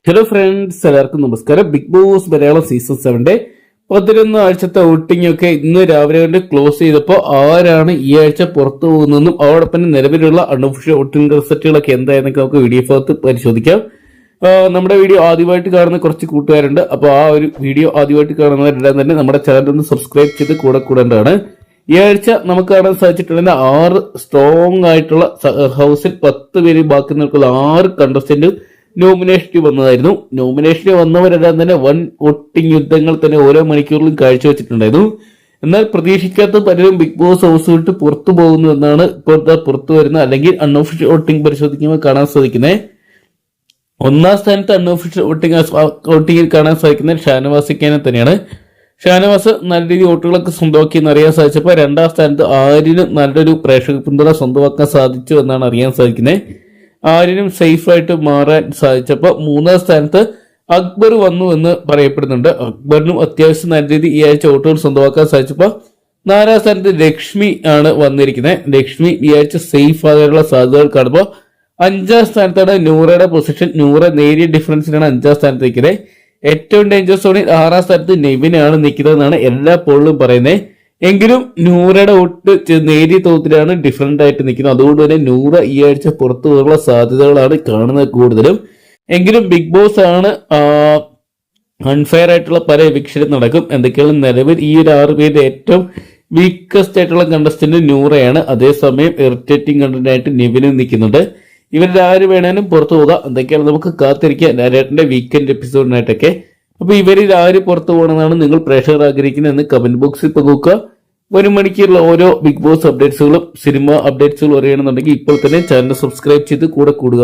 Hello friends, എല്ലാവർക്കും നമസ്കാരം. Big boss Malayalam season 7 11 ആഴ്ചത്തെ വോട്ടിംഗ് ഒക്കെ ഇന്ന് രാവിലെ കൊണ്ട് ക്ലോസ് ചെയ്തപ്പോൾ ആരാണ് ഈ ആഴ്ച പുറത്തു പോകുന്നതെന്നും അതോടൊപ്പം നിലവിലുള്ള അൺഒഫീഷ്യൽ വോട്ടിംഗ് റിസൾട്ടുകളൊക്കെ എന്തായെന്നൊക്കെ നമുക്ക് വീഡിയോ ഭാഗത്ത് പരിശോധിക്കാം. നമ്മുടെ വീഡിയോ ആദ്യമായിട്ട് കാണുന്ന കുറച്ച് കൂട്ടുകാരുണ്ട്. അപ്പോൾ ആ ഒരു വീഡിയോ ആദ്യമായിട്ട് കാണുന്നവരെല്ലാം തന്നെ നമ്മുടെ ചാനൽ ഒന്ന് സബ്സ്ക്രൈബ് ചെയ്ത് കൂടെ കൂടേണ്ടതാണ്. ഈ ആഴ്ച നമുക്ക് കാണാൻ സാധിച്ചിട്ടുള്ള 6 സ്ട്രോങ് ആയിട്ടുള്ള ഹൗസിൽ 10 പേര് ബാക്കി നിൽക്കുന്ന 6 കണ്ടസ്റ്റന്റ് നോമിനേഷനിൽ വന്നതായിരുന്നു. നോമിനേഷനിൽ വന്നവരെല്ലാം തന്നെ വൻ വോട്ടിംഗ് യുദ്ധങ്ങൾ തന്നെ ഓരോ മണിക്കൂറിലും കാഴ്ചവെച്ചിട്ടുണ്ടായിരുന്നു. എന്നാൽ പ്രതീക്ഷിക്കാത്ത പലരും ബിഗ് ബോസ് ഹൗസ് വിട്ട് പുറത്തു പോകുന്നു എന്നാണ് ഇപ്പോഴത്തെ പുറത്തു വരുന്ന അല്ലെങ്കിൽ അൺഒഫീഷ്യൽ വോട്ടിംഗ് പരിശോധിക്കുമ്പോൾ കാണാൻ സാധിക്കുന്നത്. 1ാം സ്ഥാനത്ത് അൺഒഫീഷ്യൽ വോട്ടിംഗിൽ കാണാൻ സാധിക്കുന്നത് ഷാനവാസിക്കാനെ തന്നെയാണ്. ഷാനവാസ് നല്ല രീതിയിൽ വോട്ടുകളൊക്കെ സ്വന്തമാക്കി എന്നറിയാൻ സാധിച്ചപ്പോൾ 2ാം സ്ഥാനത്ത് ആര്യന് നല്ലൊരു പ്രേക്ഷക പിന്തുണ സ്വന്തമാക്കാൻ സാധിച്ചു എന്നാണ് അറിയാൻ സാധിക്കുന്നത്. ആര്യനും സേഫായിട്ട് മാറാൻ സാധിച്ചപ്പോൾ 3ാം സ്ഥാനത്ത് അക്ബർ വന്നു എന്ന് പറയപ്പെടുന്നുണ്ട്. അക്ബറിനും അത്യാവശ്യം നല്ല രീതിയിൽ ഈ ആഴ്ച വോട്ടുകൾ സ്വന്തമാക്കാൻ സാധിച്ചപ്പോൾ 4ാം സ്ഥാനത്ത് ലക്ഷ്മി ആണ് വന്നിരിക്കുന്നത്. ലക്ഷ്മി ഈ ആഴ്ച സേഫ് ആകാനുള്ള സാധ്യതകൾ കാണുമ്പോൾ 5ാം സ്ഥാനത്താണ് നൂറയുടെ പൊസിഷൻ. നൂറ നേരിയ ഡിഫറൻസിലാണ് 5ാം സ്ഥാനത്ത് നിൽക്കുന്നത്. ഏറ്റവും ഡേഞ്ചർ സോണിൽ 6ാം സ്ഥാനത്ത് നെവിനാണ് നിൽക്കുന്നതെന്നാണ് എല്ലാ പോളിലും പറയുന്നത്. എങ്കിലും നൂറയുടെ വോട്ട് നേരിയ തോതിലാണ് ഡിഫറന്റ് ആയിട്ട് നിൽക്കുന്നത്. അതുകൊണ്ട് തന്നെ നൂറ ഈ ആഴ്ച പുറത്തു പോകാനുള്ള സാധ്യതകളാണ് കാണുന്നത് കൂടുതലും. എങ്കിലും ബിഗ് ബോസ് ആണ് അൺഫെയർ ആയിട്ടുള്ള പല എവിക്ഷനും നടക്കും. എന്തൊക്കെയാണ് നിലവിൽ ഈ ഒരു 6 പേരിൽ ഏറ്റവും വീക്കസ്റ്റ് ആയിട്ടുള്ള കണ്ടസ്റ്റന്റ് നൂറയാണ്. അതേസമയം ഇറിറ്റേറ്റിംഗ് കണ്ടന്റ് ആയിട്ട് നിവിനും നിൽക്കുന്നുണ്ട്. ഇവരിൽ ആര് വേണേലും പുറത്തു പോകാം. എന്തൊക്കെയാണ് നമുക്ക് കാത്തിരിക്കാം ലാലേട്ടന്റെ വീക്കെൻഡ് എപ്പിസോഡിനായിട്ടൊക്കെ. അപ്പൊ ഇവരിൽ ആര് പുറത്തു പോകണമെന്നാണ് നിങ്ങൾ പ്രേക്ഷകർ ആഗ്രഹിക്കുന്നത് എന്ന് കമന്റ് ബോക്സിൽ പങ്കുവെക്കുക. 1 മണിക്കൂറുള്ള ഓരോ ബിഗ് ബോസ് അപ്ഡേറ്റ്സുകളും സിനിമ അപ്ഡേറ്റ്സുകളും അറിയണമെന്നുണ്ടെങ്കിൽ ഇപ്പോൾ തന്നെ ചാനൽ സബ്സ്ക്രൈബ് ചെയ്ത് കൂടെ കൂടുക.